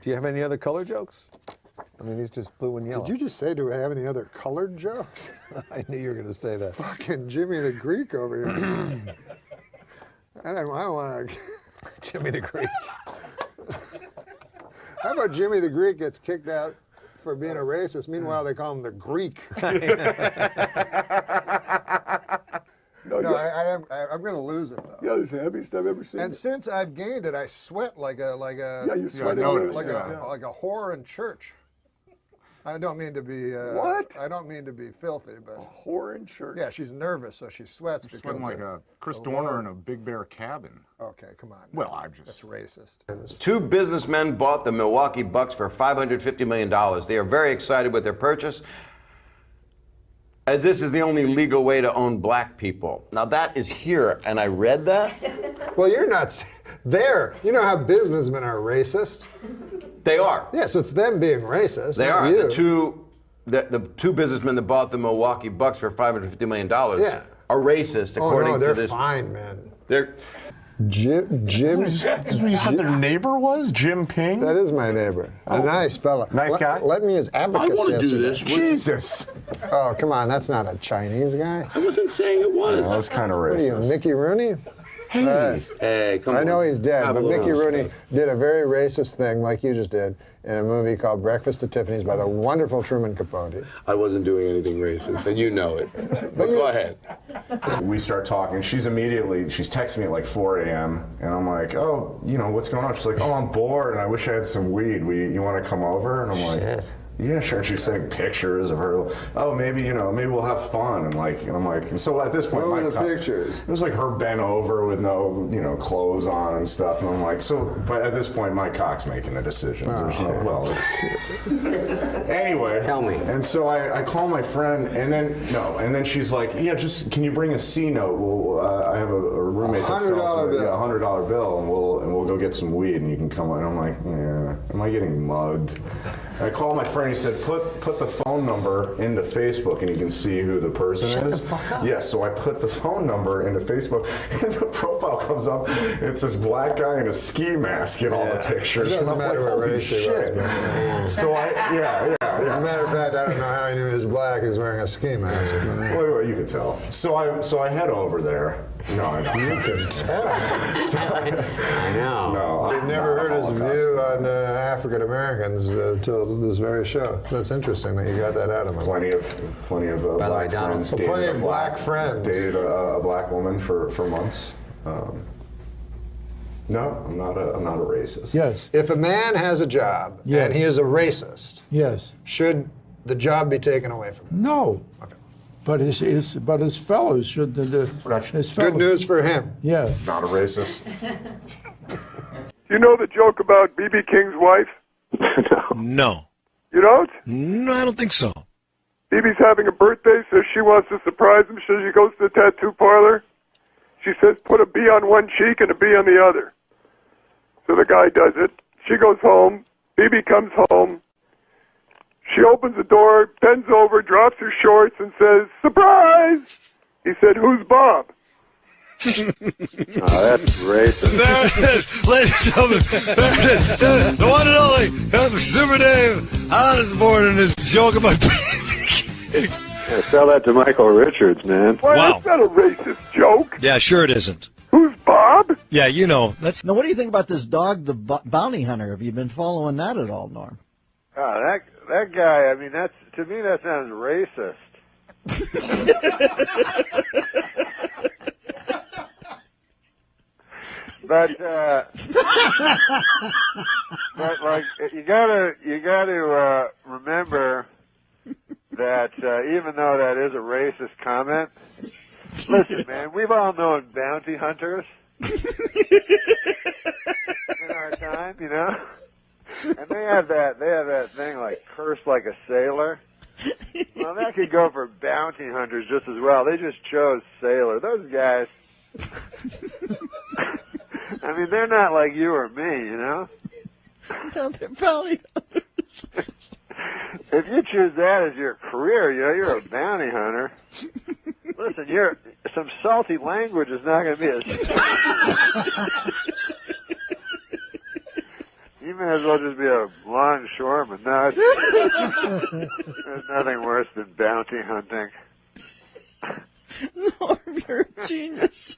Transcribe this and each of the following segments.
Do you have any other color jokes? I mean, he's just blue and yellow. Did you just say, do I have any other colored jokes? I knew you were going to say that. Fucking Jimmy the Greek over here. I don't want to. Jimmy the Greek. How about Jimmy the Greek gets kicked out for being a racist? Meanwhile, they call him the Greek. I'm going to lose it though. Yeah, it's the heaviest I've ever seen. And since I've gained it, I sweat like a Yeah, you sweat like a whore in church. I don't mean to be What? I don't mean to be filthy, but Whore in church. yeah, she's nervous, so she sweats because Sweating like a Chris Dorner in a Big Bear cabin. Okay, come on. Well, I'm That's just. racist. Two businessmen bought the Milwaukee Bucks for $550 million. They are very excited with their purchase, as this is the only legal way to own black people. Now that is here, and I read that. Well, you're not there. You know how businessmen are racist? They are. Yes, it's them being racist. They not are. You. The two businessmen that bought the Milwaukee Bucks for $550 million Yeah. are racist, Oh according no, to they're this. fine, man. They're Is that what you said their neighbor was? Jim Ping? That is my neighbor. A nice fella. Nice guy? Let me as I abacus want to do yesterday. this. Jesus. Oh, come on, that's not a Chinese guy. I wasn't saying it was. That was kind of What are you, racist. Mickey Rooney? Hey, come on. I know he's dead, Have a but little Mickey Rooney respect. did a very racist thing like you just did in a movie called Breakfast at Tiffany's by the wonderful Truman Capote. I wasn't doing anything racist, and you know it. But go ahead. We start talking. She's texting me at like 4 a.m. And I'm like, oh, what's going on? She's like, oh, I'm bored and I wish I had some weed. You want to come over? And I'm like, yeah, sure. And she's sending pictures of her. Oh, maybe we'll have fun. And I'm like, and so at this point, What were the pictures? It was like her bent over with no, clothes on and stuff. And I'm like, but at this point, my cock's making the decisions. Anyway. Tell me. And so I call my friend, and then she's like, yeah, just can you bring a C note? Well, I have a roommate that sells $100 bill. a $100 bill, and we'll go get some weed, and you can come. And I'm like, yeah, am I getting mugged? And I call my friend. He said, put the phone number into Facebook, and you can see who the person is. the fuck up. Yeah, so I put the phone number into Facebook, and the profile comes up. It's this black guy in a ski mask in all the pictures. It doesn't And I'm matter like, what holy race he was, shit. man. So As a matter of fact, I don't know how I knew he was black. He was wearing a ski mask. Well, you could tell. So I head over there. No, I don't. You can tell. I know. No, I've never heard his view on African Americans until this very show. That's interesting that you got that out of him. Plenty of By the way, black Donald, friends. Plenty Dated of a black friends. Dated a black woman for months. No, I'm not a racist. Yes, If a man has a job Yes. and he is a racist, yes. should the job be taken away from him? No. Okay. But his fellows should. His fellows. Good news for him. Yeah. Not a racist. You know the joke about B.B. King's wife? No. You don't? No, I don't think so. B.B.'s having a birthday, so she wants to surprise him, so she goes to the tattoo parlor. She says, put a B on one cheek and a B on the other. So the guy does it. She goes home. B.B. comes home. She opens the door, bends over, drops her shorts, and says, surprise! He said, who's Bob? That's racist. There it is, ladies and gentlemen. There it is. The one and only Super Dave Osborne and his joke about Yeah, tell that to Michael Richards, man. Why, Wow. that's not a racist joke. Yeah, sure it isn't. Who's Bob? Yeah, that's. Now, what do you think about this dog, the bounty hunter? Have you been following that at all, Norm? Oh, that guy, I mean, to me that sounds racist. But like you gotta remember that even though that is a racist comment, listen, man, we've all known bounty hunters in our time, and they have that thing like curse like a sailor. Well, that could go for bounty hunters just as well. They just chose sailor. Those guys. I mean, they're not like you or me, No, they're bounty hunters. If you choose that as your career, you're a bounty hunter. Listen, some salty language is not going to be you may as well just be a longshoreman. No, there's nothing worse than bounty hunting. Norm, you're a genius.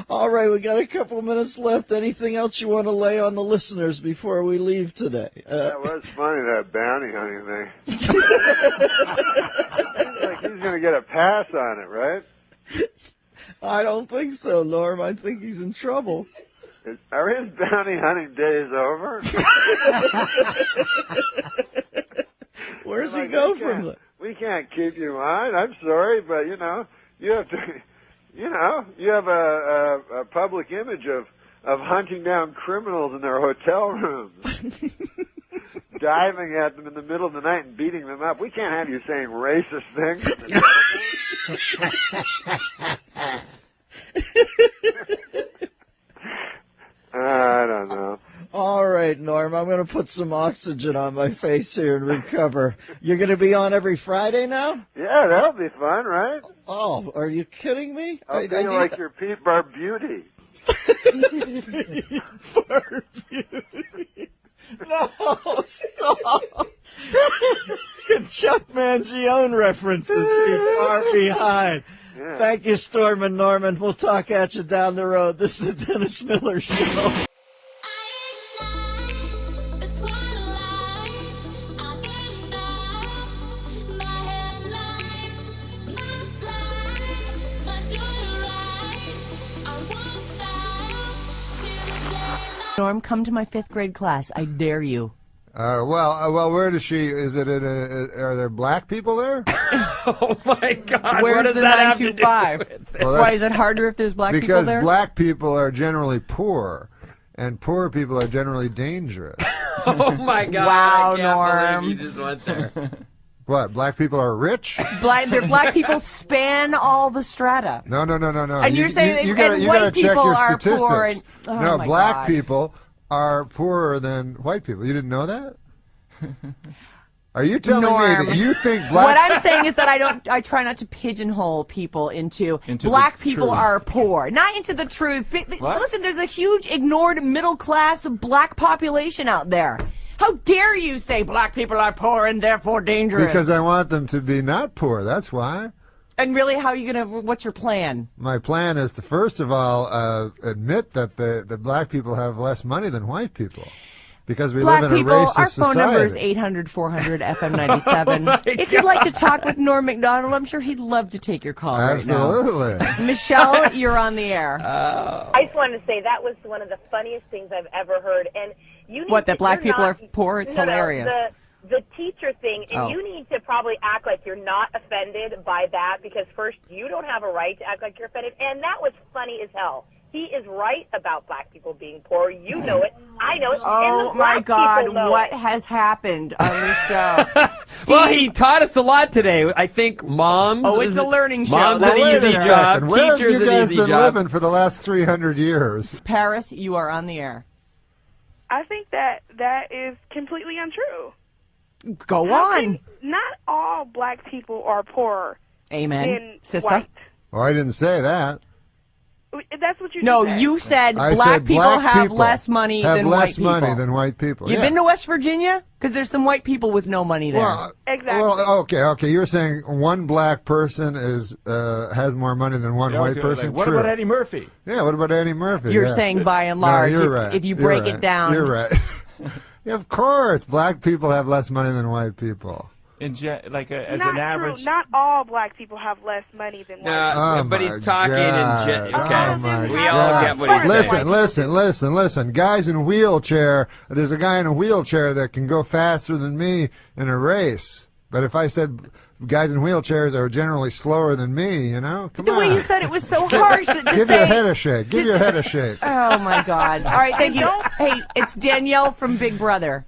All right, we got a couple minutes left. Anything else you want to lay on the listeners before we leave today? That was funny, that bounty hunting thing. Seems like he's going to get a pass on it, right? I don't think so, Norm. I think he's in trouble. Are his bounty hunting days over? Where's he go from there? We can't keep you on. I'm sorry, but, you have to, you have a public image of hunting down criminals in their hotel rooms, diving at them in the middle of the night and beating them up. We can't have you saying racist things. I don't know. All right, Norm, I'm going to put some oxygen on my face here and recover. You're going to be on every Friday now? Yeah, that'll be fun, right? Oh, are you kidding me? I'll be like your Pete Barbuti. No, stop. Chuck Mangione references be far behind. Yeah. Thank you, Storm and Norman. We'll talk at you down the road. This is the Dennis Miller Show. Norm, come to my 5th grade class. I dare you. Well, where does she? Is it? Are there black people there? Oh my God! Where's what does the that have to do 925? with it? Well, Why is it harder if there's black people Because there? black people are generally poor, and poor people are generally dangerous. Oh my God! Wow, I can't Norm. believe you just went there. What? Black people are rich? Their black people span all the strata. No. And you're saying you and gotta white check people your are statistics. poor and No, my black God. people are poorer than white people. You didn't know that? Are you telling Norm. me that you think black? What I'm saying is that I try not to pigeonhole people into black people truth. are poor, not into the truth. Listen, there's a huge ignored middle class black population out there. How dare you say black people are poor and therefore dangerous? Because I want them to be not poor. That's why. And really, how are you what's your plan? My plan is to first of all admit that the black people have less money than white people. Because we Black live in a people, racist our phone society. number is 800-400-FM97. If you'd like to talk with Norm Macdonald, I'm sure he'd love to take your call Absolutely. right now. Michelle, you're on the air. I just wanted to say that was one of the funniest things I've ever heard. And you need What, that black you're people not- are poor? It's no, hilarious. The teacher thing, and Oh. you need to probably act like you're not offended by that, because first, you don't have a right to act like you're offended, and that was funny as hell. He is right about black people being poor. You know it. I know it. Oh, and the my black God, people know what it. has happened on the show? Well, he taught us a lot today. I think moms. Oh, it's a learning show. Mom's Well, an Wait easy a job. second. Where have Teacher's you an guys easy been job. living for the last 300 years? Paris, you are on the air. I think that is completely untrue. Go on. Not all black people are poorer Amen. than Sister? white. Oh, I didn't say that. That's what you No, just said. you said I black said people black have people less money have than less white people. money than white people. You've yeah. been to West Virginia? Because there's some white people with no money there. Well, Exactly. Well, okay. You're saying one black person has more money than one white person. What True. about Eddie Murphy? Yeah. What about Eddie Murphy? You're Yeah. saying by and No, large, you're right. if you You're break right. it down. You're right. Yeah, of course, black people have less money than white people. As not an true. average. Not all black people have less money than white. Oh but he's my talking God. in Oh okay. my We all God. get what he's saying. Listen. Guys in a wheelchair. There's a guy in a wheelchair that can go faster than me in a race. But if I said guys in wheelchairs are generally slower than me, come the on. way you said it was so harsh that to Give say. your head a shake. Give your head a shake. Oh my God! All right, thank you. Hey, it's Danielle from Big Brother,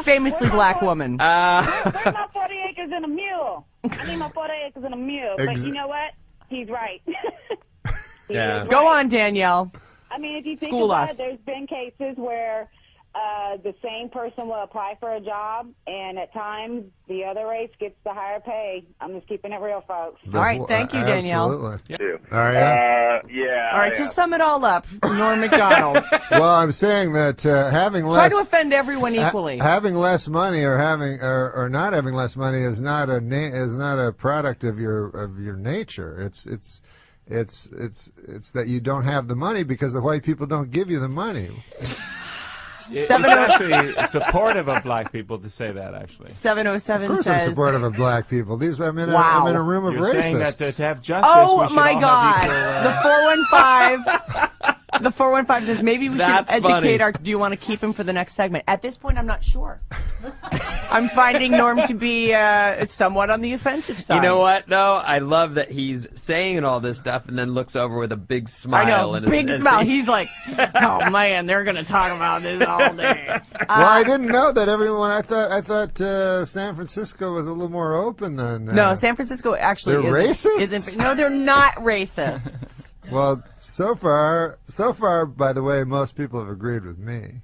famously black woman. Where's my 40 acres and a mule? I need my 40 acres and a mule. But you know what? He's right. Yeah. Go on, Danielle. I mean, if you think School about us. it, there's been cases where the same person will apply for a job, and at times the other race gets the higher pay. I'm just keeping it real, folks. All right, thank you, Danielle. Absolutely. All right. All right, just sum it all up, Norm Macdonald. Well, I'm saying that having Try less to offend everyone equally. having less money or having or not having less money is not a product of your nature. It's that you don't have the money because the white people don't give you the money. It's actually supportive of black people to say that, actually. 707 Of course says. I'm supportive of black people. I'm in Wow. a room of You're saying racists. that to have justice, Oh we should my all God! have equal, The 415 says maybe we should That's educate funny. our. Do you want to keep him for the next segment? At this point, I'm not sure. I'm finding Norm to be somewhat on the offensive side. You know what, though? I love that he's saying all this stuff and then looks over with a big smile. I know, and big smile. He's like, oh man, they're gonna talk about this all day. Well, I didn't know that everyone. I thought San Francisco was a little more open than. No, San Francisco actually They're racist? isn't. No, they're not racist. Well, so far, by the way, most people have agreed with me.